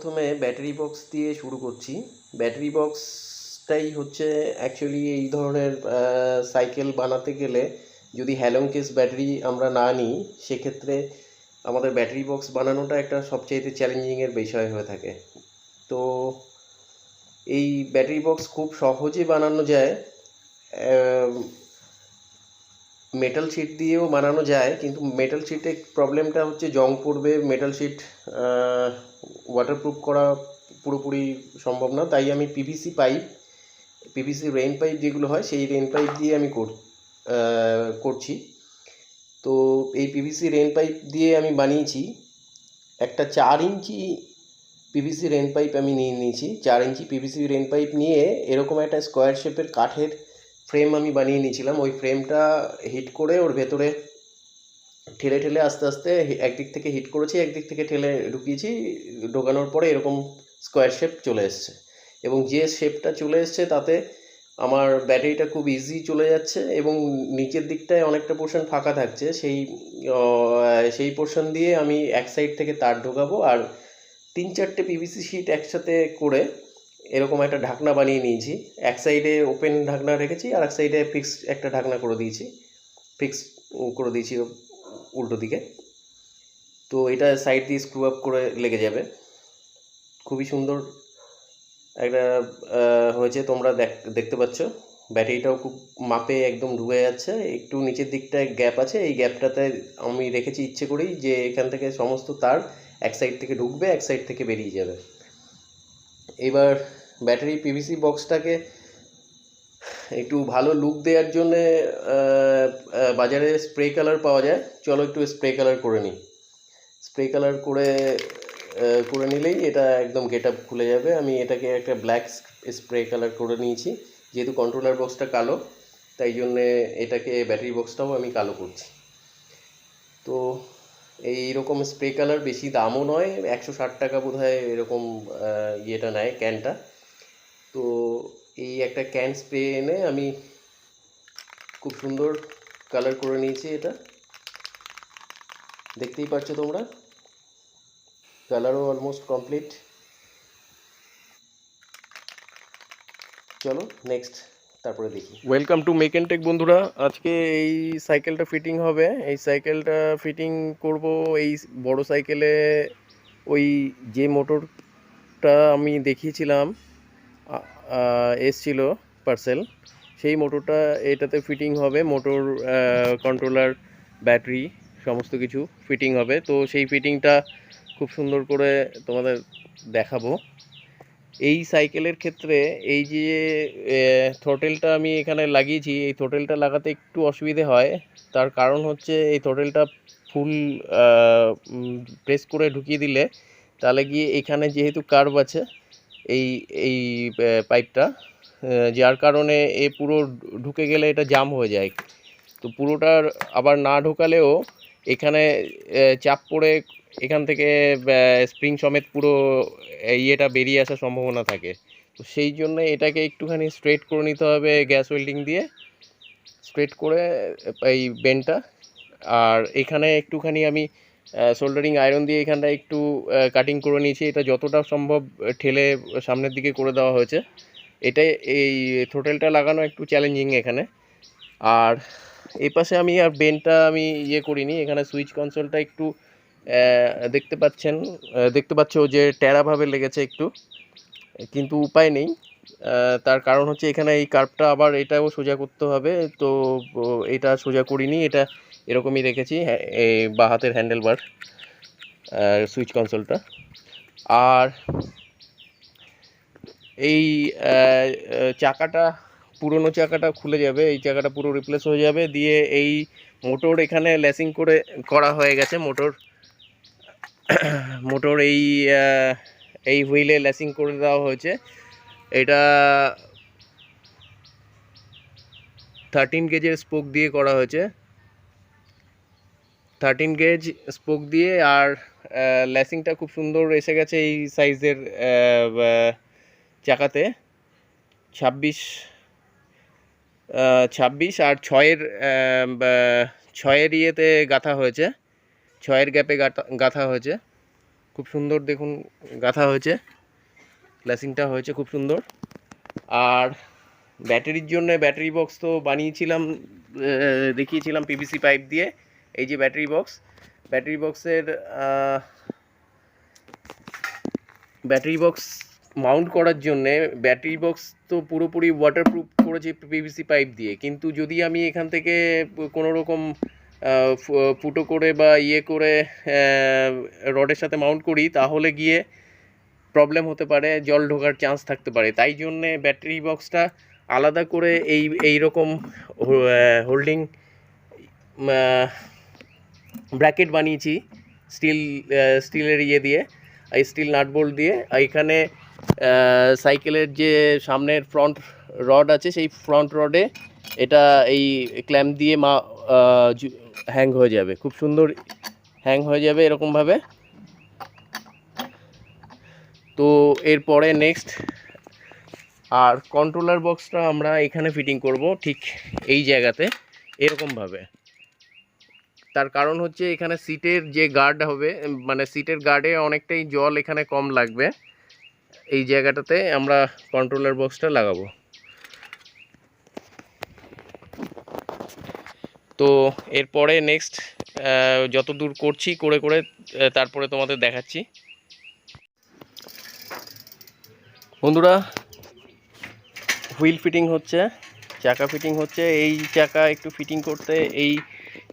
প্রথমে battery box দিয়ে শুরু করছি। ব্যাটারি বক্সটাই হচ্ছে অ্যাকচুয়ালি এই ধরনের সাইকেল বানাতে গেলে যদি হ্যালং কেস ব্যাটারি আমরা না নিই, সেক্ষেত্রে আমাদের ব্যাটারি বক্স বানানোটা একটা সবচাইতে চ্যালেঞ্জিংয়ের বিষয় হয়ে থাকে। তো এই ব্যাটারি বক্স খুব সহজে বানানো যায়, মেটাল শিট দিয়েও বানানো যায়, কিন্তু মেটাল শিটে প্রবলেমটা হচ্ছে জং পড়বে। মেটাল শিট ওয়াটারপ্রুফ করা পুরোপুরি সম্ভব না, তাই আমি পিভিসি রেইন পাইপ যেগুলো হয় সেই রেইন পাইপ দিয়ে আমি করছি। তো এই পিভিসি রেইন পাইপ দিয়ে আমি বানিয়েছি একটা 4 ইঞ্চি পিভিসি রেইন পাইপ আমি নিয়ে নিয়েছি। 4 ইঞ্চি পিভিসি রেইন পাইপ নিয়ে এরকম একটা স্কোয়ার শেপের কাঠের ফ্রেম আমি বানিয়ে নিয়েছিলাম। ওই ফ্রেমটা হিট করে ওর ভেতরে ঠেলে ঠেলে আস্তে আস্তে একদিক থেকে হিট করেছি, একদিক থেকে ঠেলে ঢুকিয়েছি। ঢোকানোর পরে এরকম স্কোয়ার শেপ চলে এসছে, এবং যে শেপটা চলে এসছে তাতে আমার ব্যাটারিটা খুব ইজি চলে যাচ্ছে, এবং নিচের দিকটায় অনেকটা পোর্শন ফাঁকা থাকছে। সেই পোর্শন দিয়ে আমি এক সাইড থেকে তার ঢোকাবো, আর 3-4টে পিভিসি শিট একসাথে করে এরকম একটা ঢাকনা বানিয়ে নিয়েছি। এক সাইডে ওপেন ঢাকনা রেখেছি, আর এক সাইডে ফিক্সড একটা ঢাকনা করে দিয়েছি, উল্টো দিকে। তো এটা সাইড দিয়ে স্ক্রু আপ করে লেগে যাবে। খুবই সুন্দর একটা হয়েছে, তোমরা দেখতে পাচ্ছ। ব্যাটারিটাও খুব মাপে একদম ঢুকে যাচ্ছে। একটু নিচের দিকটায় গ্যাপ আছে, এই গ্যাপটাতে আমি রেখেছি ইচ্ছে করেই, যে এখান থেকে সমস্ত তার এক সাইড থেকে ঢুকবে, এক সাইড থেকে বেরিয়ে যাবে। এবার ব্যাটারি পিভিসি বক্সটাকে একটু ভালো লুক দেওয়ার জন্যে বাজারে স্প্রে কালার পাওয়া যায়। চলো একটু স্প্রে কালার করে নিই। স্প্রে কালার করে নিলেই এটা একদম গেট আপ খুলে যাবে। আমি এটাকে একটা ব্ল্যাক স্প্রে কালার করে নিয়েছি, যেহেতু কন্ট্রোলার বক্সটা কালো, তাই জন্যে এটাকে ব্যাটারি বক্সটাও আমি কালো করছি। তো এইরকম স্প্রে কালার বেশি দামও নয়, 160 টাকা বোধ হয় এরকম ইয়েটা নেয়, ক্যানটা। তো এই একটা ক্যান স্প্রে এনে আমি খুব সুন্দর কালার করে নিয়েছি। এটা দেখতেই পাচ্ছ তোমরা, কালারও অলমোস্ট কমপ্লিট। চলো নেক্সট তারপরে দেখি। Welcome to make and tech বন্ধুরা। আজকে এই সাইকেলটা ফিটিং হবে। এই সাইকেলটা ফিটিং করব এই বড় সাইকেলে। ওই যে মোটরটা আমি দেখিয়েছিলাম এসছিল পার্সেল, সেই মোটরটা এটাতে ফিটিং হবে। মোটর, কন্ট্রোলার, ব্যাটারি সমস্ত কিছু ফিটিং হবে। তো সেই ফিটিংটা খুব সুন্দর করে তোমাদের দেখাবো। এই সাইকেলের ক্ষেত্রে এই যে থ্রোটেলটা আমি এখানে লাগিয়েছি, এই থ্রোটেলটা লাগাতে একটু অসুবিধে হয়। তার কারণ হচ্ছে এই থ্রোটেলটা ফুল প্রেস করে ঢুকিয়ে দিলে, তাহলে গিয়ে এখানে যেহেতু কার্ভ আছে এই এই পাইপটা, যার কারণে এ পুরো ঢুকে গেলে এটা জাম হয়ে যায়। তো পুরোটার আবার না ঢোকালেও এখানে চাপ পড়ে এখান থেকে স্প্রিং সমেত পুরো ইয়েটা বেরিয়ে আসার সম্ভাবনা থাকে। তো সেই জন্য এটাকে একটুখানি স্ট্রেট করে নিতে হবে গ্যাস ওয়েল্ডিং দিয়ে, স্ট্রেট করে এই বেন্ডটা। আর এখানে একটুখানি আমি সোল্ডারিং আয়রন দিয়ে এখানটা একটু কাটিং করে নিয়েছি। এটা যতটা সম্ভব ঠেলে সামনের দিকে করে দেওয়া হয়েছে। এটাই এই থ্রোটেলটা লাগানো একটু চ্যালেঞ্জিং এখানে। আর এই পাশে আমি আর বেন্ডটা আমি ইয়ে করিনি। এখানে সুইচ কনসোলটা একটু দেখতে পাচ্ছ যে ট্যাড়াভাবে লেগেছে একটু, কিন্তু উপায় নেই। তার কারণ হচ্ছে এখানে এই কার্ভটা আবার এটাও সোজা করতে হবে। তো এটা সোজা করিনি, এটা এরকমই রেখেছি, এই বাঁ হাতের হ্যান্ডেলবার সুইচ কনসোলটা। আর এই চাকাটা, পুরনো চাকাটা খুলে যাবে, এই চাকাটা পুরো রিপ্লেস হয়ে যাবে। দিয়ে এই মোটর এখানে লেসিং করা হয়ে গেছে। মোটর এই হুইলে লেসিং করে দেওয়া হয়েছে। এটা 13 গেজের স্পোক দিয়ে করা হয়েছে, 13 গেজ স্পোক দিয়ে। আর লেসিংটা খুব সুন্দর এসে গেছে এই সাইজের চাকাতে। 26 আর 6-এর ইয়েতে গাঁথা হয়েছে, 6-এর গ্যাপে গাঁথা হয়েছে। খুব সুন্দর দেখুন গাঁথা হয়েছে, গ্লাসিংটা হয়েছে খুব সুন্দর। আর ব্যাটারির জন্য ব্যাটারি বক্স তো বানিয়েছিলাম, দেখিয়েছিলাম পিভিসি পাইপ দিয়ে। এই যে ব্যাটারি বক্স মাউন্ট করার জন্যে, ব্যাটারি বক্স তো পুরোপুরি ওয়াটারপ্রুফ করেছি পিভিসি পাইপ দিয়ে, কিন্তু যদি আমি এখান থেকে কোনো রকম ফুটো করে বা করে রডের সাথে মাউন্ট করি, তাহলে গিয়ে প্রবলেম হতে পারে, জল ঢোকার চান্স থাকতে পারে। তাই জন্যে ব্যাটারি বক্সটা আলাদা করে এই রকম হোল্ডিং ব্র্যাকেট বানিয়েছি স্টিলের দিয়ে, এই স্টিল নাট বোল্ট দিয়ে। এখানে সাইকেলের যে সামনের ফ্রন্ট রড আছে, সেই ফ্রন্ট রডে এটা এই ক্ল্যাম্প দিয়ে হ্যাং হয়ে যাবে, খুব সুন্দর হ্যাং হয়ে যাবে এরকমভাবে। তো এরপরে নেক্সট আর কন্ট্রোলার বক্সটা আমরা এখানে ফিটিং করব, ঠিক এই জায়গাতে এরকমভাবে। তার কারণ হচ্ছে এখানে সিটের যে গার্ড হবে, মানে সিটের গার্ডে অনেকটাই জল এখানে কম লাগবে, এই জায়গাটাতে আমরা কন্ট্রোলার বক্সটা লাগাবো। তো এরপরে নেক্সট যত দূর করছি করে তারপরে তোমাদের দেখাচ্ছি। বন্ধুরা, হুইল ফিটিং হচ্ছে, চাকা ফিটিং হচ্ছে। এই চাকা একটু ফিটিং করতে এই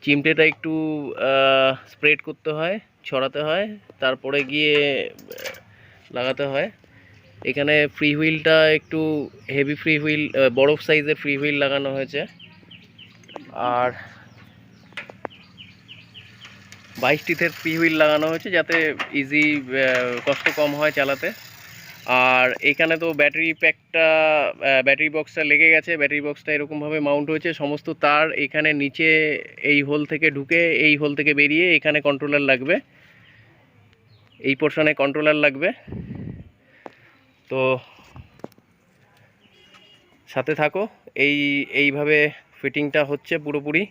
চিমটেটা একটু স্প্রেড করতে হয়, ছড়াতে হয়, তারপরে গিয়ে লাগাতে হয়। এখানে ফ্রি হুইলটা একটু হেভি ফ্রি হুইল, বড় সাইজের ফ্রি হুইল লাগানো হয়েছে। আর 22 টিথের ফ্রি হুইল লাগানো হয়েছে, যাতে ইজি, কষ্ট কম হয় চালাতে। আর এখানে তো ব্যাটারি বক্সটা লেগে গেছে। ব্যাটারি বক্সটা এরকমভাবে মাউন্ট হয়েছে, সমস্ত তার এখানে নিচে এই হোল থেকে ঢুকে, এই হোল থেকে বেরিয়ে এখানে কন্ট্রোলার লাগবে, এই পোর্শনে কন্ট্রোলার লাগবে। তো সাথে থাকো, এইভাবে ফিটিংটা হচ্ছে পুরোপুরি।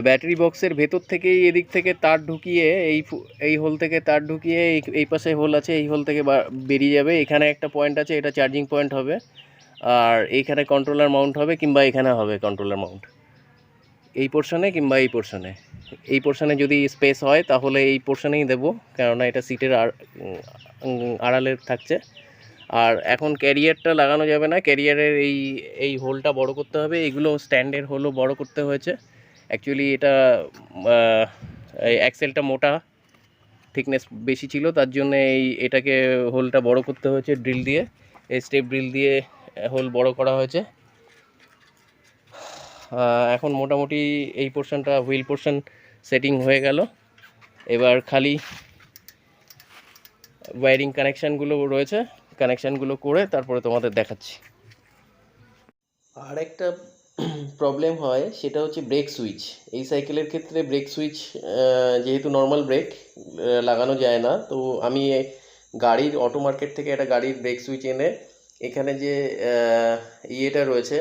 ব্যাটারি বক্সের ভেতর থেকেই এদিক থেকে তার ঢুকিয়ে, এই হোল থেকে তার ঢুকিয়ে এই পাশে হোল আছে, এই হোল থেকে বেরিয়ে যাবে। এখানে একটা পয়েন্ট আছে, এটা চার্জিং পয়েন্ট হবে। আর এইখানে কন্ট্রোলার মাউন্ট হবে, কিংবা এখানে হবে কন্ট্রোলার মাউন্ট, এই পোর্শনে কিংবা এই পোর্শনে। এই পোর্শনে যদি স্পেস হয় তাহলে এই পোর্শনেই দেবো, কেননা এটা সিটের আড়ালে থাকছে। আর এখন ক্যারিয়ারটা লাগানো যাবে না, ক্যারিয়ারের এই হোলটা বড় করতে হবে। এইগুলো স্ট্যান্ডের হোলও বড় করতে হয়েছে। অ্যাকচুয়ালি এটা এই অ্যাক্সেলটা মোটা, থিকনেস বেশি ছিল, তার জন্য এটাকে হোলটা বড় করতে হয়েছে ড্রিল দিয়ে, এই স্টেপ ড্রিল দিয়ে হোল বড় করা হয়েছে। এখন মোটামুটি এই পোর্শনটা, হুইল পোর্শন সেটিং হয়ে গেল। এবার খালি ওয়্যারিং কানেকশানগুলো রয়েছে, কানেকশানগুলো করে তারপরে তোমাদের দেখাচ্ছি। আর একটা প্রবলেম হয়, সেটা হচ্ছে ব্রেক সুইচ। এই সাইকেলের ক্ষেত্রে ব্রেক সুইচ, যেহেতু নর্মাল ব্রেক লাগানো যায় না, তো আমি গাড়ির অটো মার্কেট থেকে একটা গাড়ির ব্রেক সুইচ এনে এখানে যে ইয়েটা রয়েছে,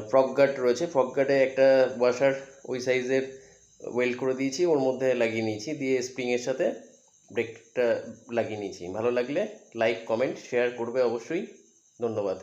ফ্রক গার্ড রয়েছে, ফ্রক গার্ডে একটা ওয়াশার ওই সাইজের ওয়েল্ড করে দিয়েছি, ওর মধ্যে লাগিয়ে নিয়েছি, দিয়ে স্প্রিংয়ের সাথে ব্রেকটা লাগিয়ে নিয়েছি। ভালো লাগলে লাইক, কমেন্ট, শেয়ার করবে অবশ্যই। ধন্যবাদ।